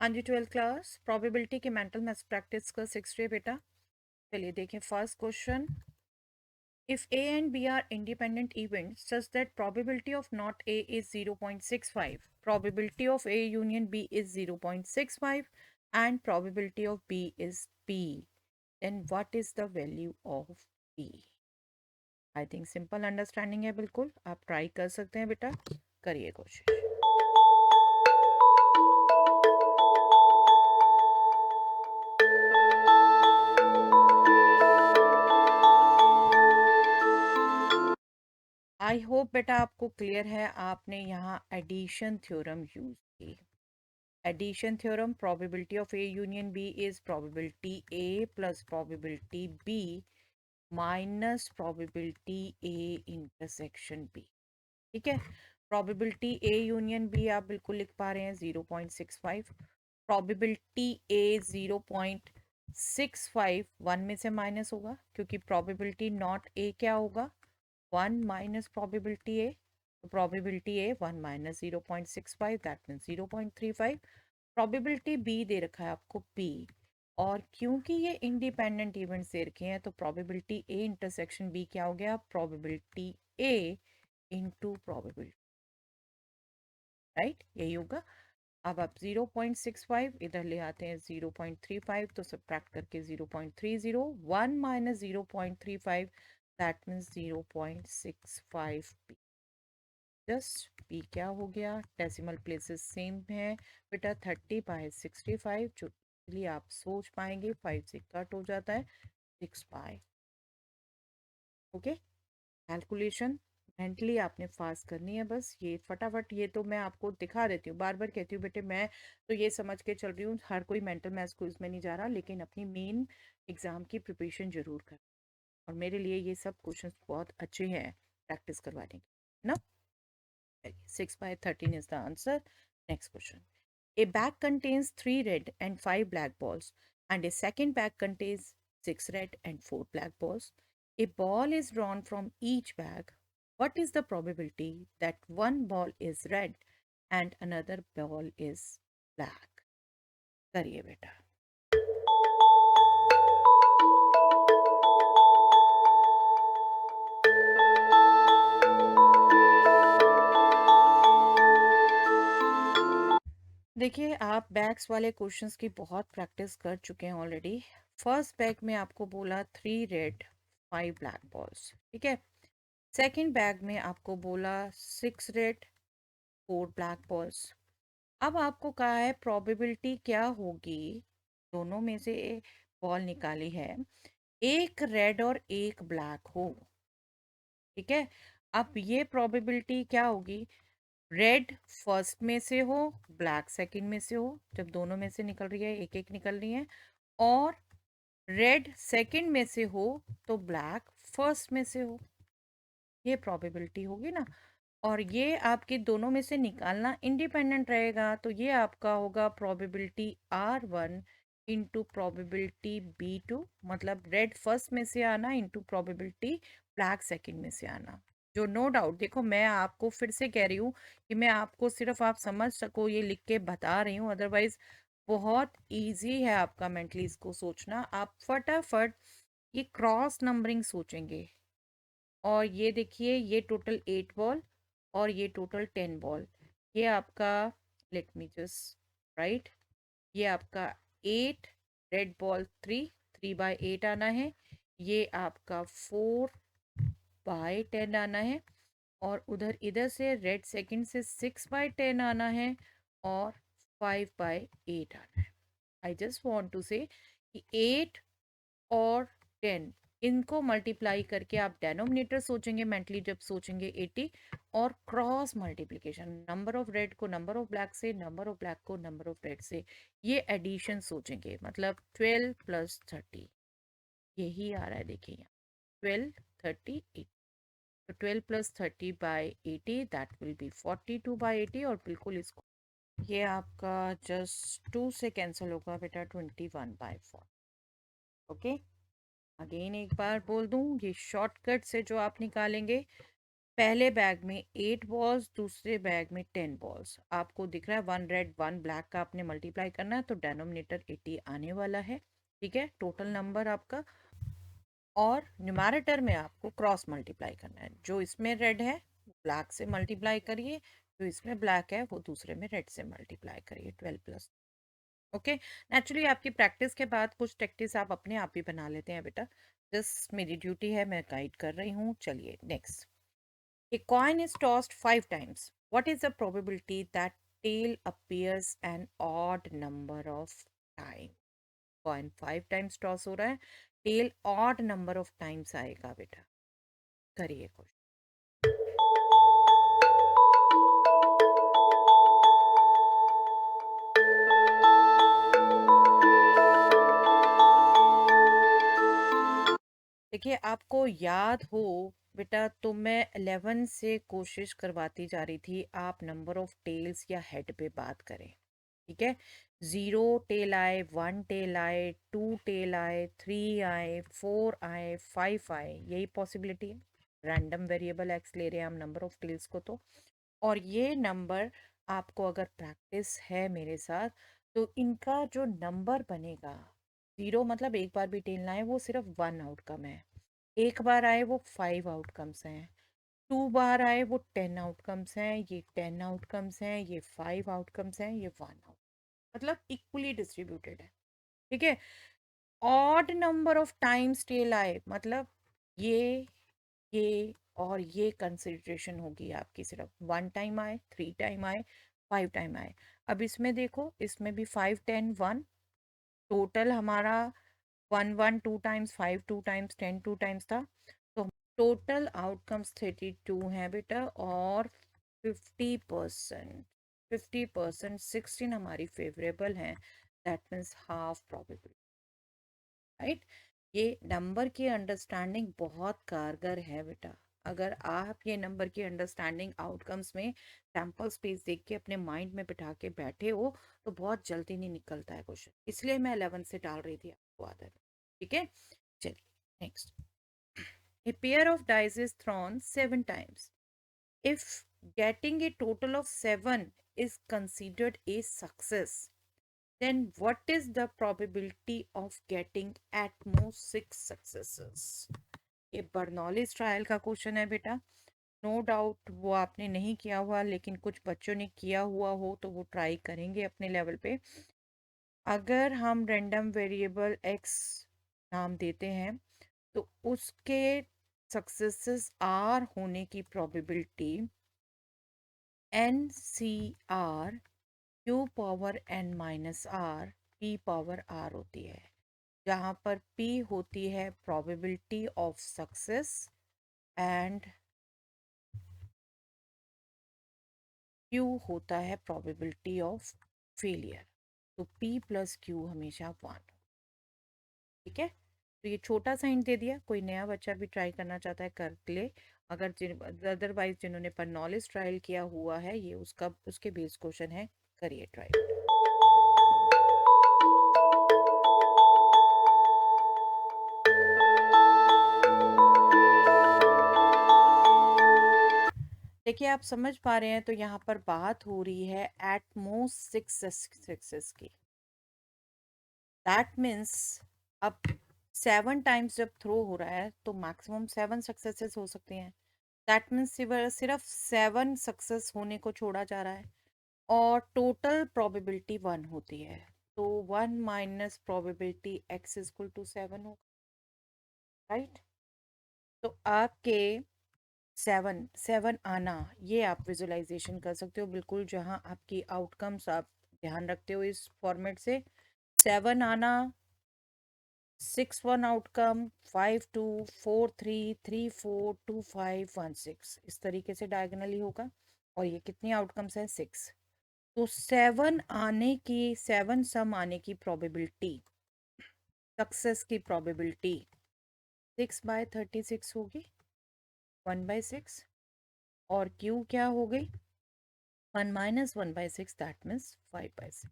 हाँ जी, 12th class probability की मेंटल मैथ्स प्रैक्टिस का 6 डे बेटा। चलिए देखें first question. If A and B are independent events such that probability of not A is 0.65, probability of A union B is 0.65 and probability of B is B, then what is the value of B. I think simple understanding है, बिल्कुल आप try कर सकते हैं बेटा, करिए कोशिश। I hope बेटा आपको क्लियर है, आपने यहाँ एडिशन थ्योरम यूज की। Addition theorem, probability of A union B is probability A plus probability B minus probability A intersection B. ठीक है, प्रोबेबिलिटी ए यूनियन बी आप बिल्कुल लिख पा रहे हैं 0.65, प्रोबेबिलिटी ए 0.65 1 में से माइनस होगा क्योंकि प्रोबेबिलिटी नॉट ए क्या होगा 1 माइनस प्रोबेबिलिटी ए, तो probability A 1 minus 0.65 that means 0.35। Probability B दे रखा है आपको पी, और क्योंकि ये इंडिपेंडेंट इवेंट्स दे रखे हैं तो प्रोबेबिलिटी ए इंटरसेक्शन बी क्या हो गया, probability A into probability, right, यही होगा। अब आप 0.65 इधर ले आते हैं 0.35, तो सब्ट्रैक्ट करके 0.30, 1 minus 0.35 that means 0.65 P. Just P क्या हो गया, डेसिमल प्लेसेस सेम है बेटा, 30/65, जो इसलिए आप सोच पाएंगे 5 से कट हो जाता है 6 पाई। ओके, कैलकुलेशन मेंटली आपने फास्ट करनी है, बस ये फटाफट, ये तो मैं आपको दिखा देती हूँ, बार बार कहती हूँ बेटे, मैं तो ये समझ के चल रही हूँ हर कोई मेंटल मैथ्स क्विज में नहीं जा रहा, लेकिन अपनी मेन एग्जाम की प्रिपरेशन जरूर कर, और मेरे लिए ये सब क्वेश्चंस बहुत अच्छे हैं प्रैक्टिस करवाने के ना। 6/13 is the answer. Next question. A bag contains 3 red and 5 black balls, and a second bag contains 6 red and 4 black balls. A ball is drawn from each bag. What is the probability that one ball is red and another ball is black? करिए बेटा। देखिए, आप bags वाले questions की बहुत practice कर चुके हैं ऑलरेडी। फर्स्ट बैग में आपको बोला 3 रेड 5 ब्लैक बॉल्स, ठीक है। सेकंड बैग में आपको बोला 6 रेड 4 ब्लैक बॉल्स। अब आपको कहा है प्रोबेबिलिटी क्या होगी, दोनों में से बॉल निकाली है, एक रेड और एक ब्लैक हो, ठीक है। अब ये प्रोबेबिलिटी क्या होगी, रेड फर्स्ट में से हो ब्लैक सेकंड में से हो, जब दोनों में से निकल रही है एक एक निकल रही है, और रेड सेकंड में से हो तो ब्लैक फर्स्ट में से हो, ये प्रोबेबिलिटी होगी ना। और ये आपके दोनों में से निकालना इंडिपेंडेंट रहेगा, तो ये आपका होगा probability R1 into probability B2, मतलब रेड फर्स्ट में से आना इंटू प्रोबेबिलिटी ब्लैक सेकंड में से आना। जो नो डाउट, देखो मैं आपको फिर से कह रही हूँ कि मैं आपको सिर्फ आप समझ सको ये लिख के बता रही हूँ, अदरवाइज बहुत इजी है आपका मेंटली इसको सोचना। आप फटाफट ये क्रॉस नंबरिंग सोचेंगे, और ये देखिए ये टोटल 8 बॉल और ये टोटल 10 बॉल, ये आपका, लेट मी जस्ट राइट, ये आपका 8 रेड बॉल 3 बाय 8 आना है, ये आपका 4/10 आना है, और उधर इधर से रेड सेकंड से 6/10 आना है, और 5/8 आना है। आई जस्ट वॉन्ट टू से कि 8 और 10 इनको मल्टीप्लाई करके आप डेनोमिनेटर सोचेंगे मेंटली जब सोचेंगे 80, और cross multiplication number of red को नंबर ऑफ ब्लैक से, नंबर ऑफ ब्लैक को नंबर ऑफ रेड से, ये एडिशन सोचेंगे, मतलब 12 + 30, यही आ रहा है देखिए यहाँ 12 30 80, तो 12 + 30/80 दैट विल बी 42/80, और बिल्कुल इसको ये आपका जस्ट 2 से कैंसिल होगा बेटा 21/4। ओके, अगेन एक बार बोल दूं, ये शॉर्टकट से जो आप निकालेंगे पहले बैग में 8 बॉल्स, दूसरे बैग में 10 बॉल्स। आपको दिख रहा है 1 रेड 1 ब्लैक का आपने मल्टीप्लाई करना है, तो डेनोमिनेटर 80 आने वाला है। ठीक है, टोटल नंबर आपका। और न्यूमैरेटर में आपको क्रॉस मल्टीप्लाई करना है, जो इसमें रेड है ब्लैक से मल्टीप्लाई करिए, जो इसमें ब्लैक है वो दूसरे में रेड से मल्टीप्लाई करिए। 12 प्लस। ओके। नेचुरली आपकी प्रैक्टिस के बाद कुछ प्रैक्टिस आप अपने आप ही बना लेते हैं बेटा, जस्ट मेरी ड्यूटी है, मैं गाइड कर रही हूँ। चलिए next. A coin is tossed 5 times. What is the probability that tail appears an odd number of times? Coin 5 times toss हो रहा है, tail odd number of times आएगा बेटा। करिए क्वेश्चन। देखिए, आपको याद हो बेटा, तो मैं 11 से कोशिश करवाती जा रही थी आप नंबर ऑफ टेल्स या हेड पे बात करें। ठीक है, 0 टेल आए, 1 टेल आए, 2 टेल आए, 3 आए, 4 आए, 5 आए, यही पॉसिबिलिटी है। रैंडम वेरिएबल एक्स ले रहे हैं हम नंबर ऑफ टेल्स को, तो और ये नंबर आपको अगर प्रैक्टिस है मेरे साथ, तो इनका जो नंबर बनेगा, 0 मतलब एक बार भी टेल ना आए, वो सिर्फ 1 आउटकम है। एक बार आए वो 5 आउटकम्स हैं। 2 बार आए वो 10 आउटकम्स हैं, ये 10 आउटकम्स हैं, ये 5 आउटकम्स हैं, ये 1 आउट, मतलब इक्वली डिस्ट्रीब्यूटेड है। ठीक है। Odd number of times tail आए, मतलब ये और ये कंसिडरेशन होगी आपकी, सिर्फ 1 टाइम आए, 3 टाइम आए, 5 टाइम आए। अब इसमें देखो, इसमें भी 5 10 1, टोटल हमारा 1 1 2 टाइम्स, 5 2 टाइम्स, 10 2 टाइम्स था। तो टोटल आउटकम्स 32 हैं बेटा, और 50%, 50% 16 हमारी फेवरेबल हैं। That means half probability. Right. ये नंबर की अंडरस्टैंडिंग बहुत कारगर है बेटा। अगर आप ये नंबर की अंडरस्टैंडिंग आउटकम्स में सैंपल स्पेस देख के अपने माइंड में बिठा के बैठे हो, तो बहुत जल्दी नहीं निकलता है क्वेश्चन, इसलिए मैं 11 से डाल रही थी आपको आदत। ठीक है, चलिए next. A pair of dice is thrown 7 times. If getting a total of 7 is considered a success, then what is the probability of getting at most 6 successes? ये बर्नौलीज ट्रायल का क्वेश्चन है बेटा। नो डाउट वो आपने नहीं किया हुआ, लेकिन कुछ बच्चों ने किया हुआ हो तो वो ट्राई करेंगे अपने लेवल पे। अगर हम रैंडम वेरिएबल एक्स नाम देते हैं, तो उसके सक्सेसेस आर होने की probability N C R Q power N minus R P power R होती है, जहाँ पर पी होती है probability of success and Q होता है प्रोबेबिलिटी ऑफ फेलियर। तो पी प्लस क्यू हमेशा 1। ठीक है, तो ये छोटा सा हिंट दे दिया, कोई नया बच्चा भी ट्राई करना चाहता है कर ले। अगर अदरवाइज जिन्होंने पर नॉलेज ट्रायल किया हुआ है, ये उसका उसके बेस क्वेश्चन है, करिए ट्राई। देखिए, आप समझ पा रहे हैं, तो यहाँ पर बात हो रही है एट मोस्ट 6 सक्सेस की। दैट मीन्स अब 7 टाइम्स जब थ्रो हो रहा है, तो मैक्सिमम 7 सक्सेसेस हो सकते हैं। दैट मीन्स सिर्फ 7 सक्सेस होने को छोड़ा जा रहा है, और टोटल प्रोबेबिलिटी 1 होती है। तो 1 minus probability X equal to 7 होगा। राइट। तो आपके 7 आना, ये आप विजुलाइजेशन कर सकते हो बिल्कुल, जहां आपकी आउटकम्स आप ध्यान रखते हो इस फॉर्मेट से। 7 आना, 6 1 आउटकम, 5 2 4 3 3 4 2 5 1 6, इस तरीके से डायगोनली होगा। और ये कितनी आउटकम्स हैं? 6। तो 7 सम आने की प्रोबेबिलिटी, सक्सेस की प्रोबेबिलिटी 6/36 होगी, 1/6। और क्यू क्या हो गई? 1 - 1/6, दैट मीन्स 5/6।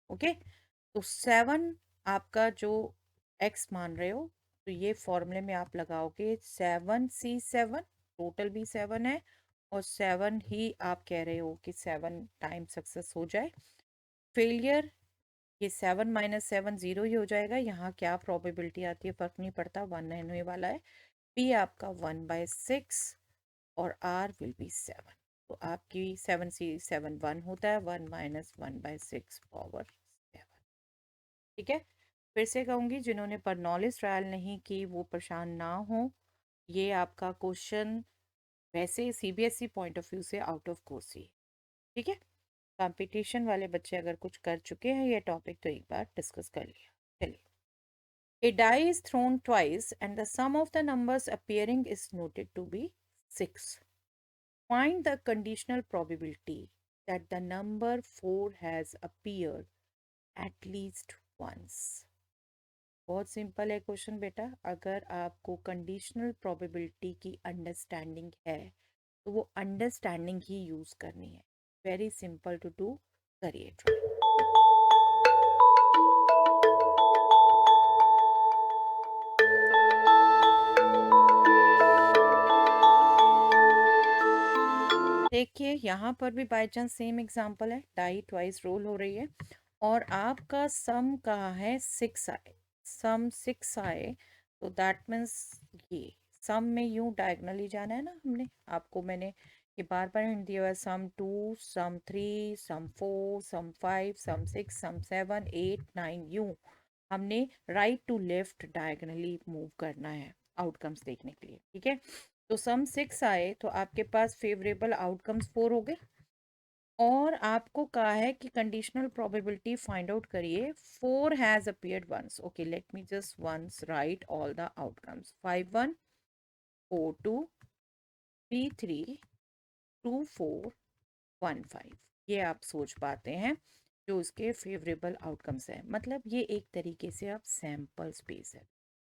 ओके। तो 7 आपका जो एक्स मान रहे हो, तो ये फॉर्मूले में आप लगाओगे 7C7, टोटल भी 7 है और 7 ही आप कह रहे हो कि 7 टाइम सक्सेस हो जाए। फेलियर, ये 7 माइनस 7 0 ही हो जाएगा। यहाँ क्या प्रोबेबिलिटी आती है फर्क नहीं पड़ता, 1 होने वाला है। पी आपका 1/6 और आर विल बी 7। तो आपकी 7 1 होता है, 1 माइनस 1/6 पावर 7। ठीक है, फिर से कहूंगी जिन्होंने पर नॉलेज ट्रायल नहीं की वो परेशान ना हो। ये आपका क्वेश्चन वैसे सीबीएसई पॉइंट ऑफ व्यू से आउट ऑफ कोर्स ही। ठीक है, कंपटीशन वाले बच्चे अगर कुछ कर चुके हैं ये टॉपिक तो एक बार डिस्कस कर लिया। चलिए, a die is thrown twice and the sum of the numbers appearing is noted to be 6. Find the conditional probability that the number 4 has appeared at least once. बहुत सिंपल है question बेटा। अगर आपको conditional probability की understanding है तो वो understanding ही use करनी है। वेरी सिंपल टू डू, करिए ट्राई। देखिए यहाँ पर भी बाय चांस सेम एग्जांपल है, डाई ट्वाइस रोल हो रही है और आपका सम कहाँ है, 6 आए। सम 6 आए तो दैट मीन्स ये सम में यूं डायगनली जाना है ना। हमने आपको मैंने ये बार बार हिंट दिया हुआ है, सम 2 सम 3 सम 4 सम 5 सम 6 सम 7 8 9 यूं हमने right to left diagonally move करना है आउटकम्स देखने के लिए। ठीक है, तो सम 6 आए तो आपके पास फेवरेबल आउटकम्स 4 हो गए और आपको कहा है कि कंडीशनल प्रोबेबिलिटी फाइंड आउट करिए। 4 has appeared once. Okay, let me just once write all the outcomes. 5 1 4 2 3 3 2 4 1 5। ये आप सोच पाते हैं जो उसके फेवरेबल आउटकम्स हैं। मतलब ये एक तरीके से आप सैंपल स्पेस है,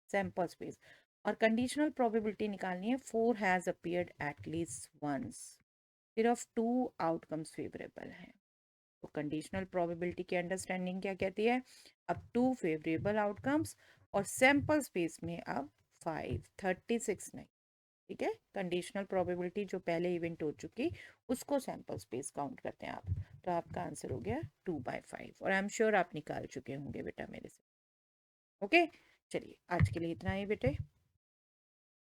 सैंपल स्पेस। और कंडीशनल प्रोबेबिलिटी निकालनी है, 4 has appeared at least once. सिर्फ 2 आउटकम्स फेवरेबल हैं। तो कंडीशनल प्रोबेबिलिटी की अंडरस्टैंडिंग क्या कहती है, अब 2 फेवरेबल आउटकम्स और सैंपल स्पेस में अब 5 36 नहीं। ठीक है, कंडीशनल प्रोबेबिलिटी जो पहले इवेंट हो चुकी उसको सैंपल स्पेस काउंट करते हैं आप। तो आपका आंसर हो गया 2/5 और आई एम श्योर आप निकाल चुके होंगे बेटा मेरे से। ओके, चलिए आज के लिए इतना ही बेटे।